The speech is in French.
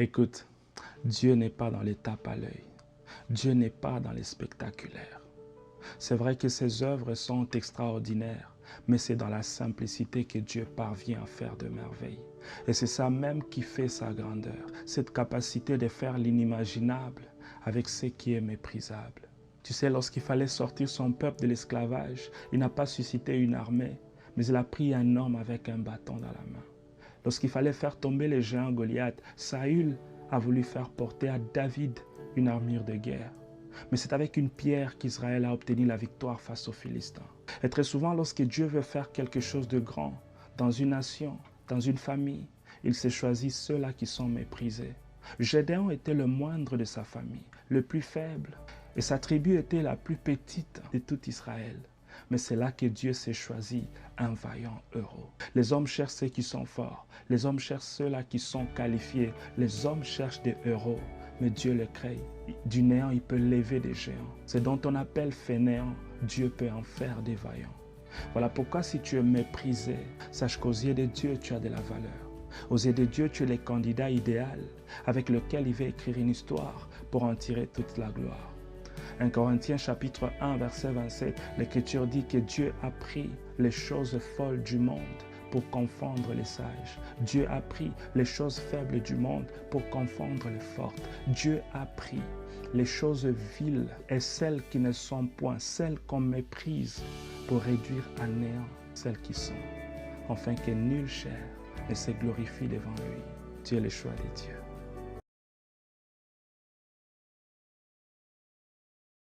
Écoute, Dieu n'est pas dans les tapes à l'œil. Dieu n'est pas dans les spectaculaires. C'est vrai que ses œuvres sont extraordinaires, mais c'est dans la simplicité que Dieu parvient à faire de merveilles. Et c'est ça même qui fait sa grandeur, cette capacité de faire l'inimaginable avec ce qui est méprisable. Tu sais, lorsqu'il fallait sortir son peuple de l'esclavage, il n'a pas suscité une armée, mais il a pris un homme avec un bâton dans la main. Lorsqu'il fallait faire tomber les géants Goliath, Saül a voulu faire porter à David une armure de guerre. Mais c'est avec une pierre qu'Israël a obtenu la victoire face aux Philistins. Et très souvent, lorsque Dieu veut faire quelque chose de grand dans une nation, dans une famille, il s'est choisi ceux-là qui sont méprisés. Gédéon était le moindre de sa famille, le plus faible, et sa tribu était la plus petite de tout Israël. Mais c'est là que Dieu s'est choisi un vaillant héros. Les hommes cherchent ceux qui sont forts, les hommes cherchent ceux-là qui sont qualifiés, les hommes cherchent des héros, mais Dieu les crée. Du néant, il peut lever des géants. C'est dont on appelle fainéant, Dieu peut en faire des vaillants. Voilà pourquoi si tu es méprisé, sache qu'aux yeux de Dieu, tu as de la valeur. Aux yeux de Dieu, tu es le candidat idéal avec lequel il va écrire une histoire pour en tirer toute la gloire. 1 Corinthiens chapitre 1 verset 27, l'Écriture dit que Dieu a pris les choses folles du monde pour confondre les sages. Dieu a pris les choses faibles du monde pour confondre les fortes. Dieu a pris les choses viles et celles qui ne sont point, celles qu'on méprise pour réduire à néant celles qui sont, afin que nulle chair ne se glorifie devant lui. Dieu est le choix de Dieu.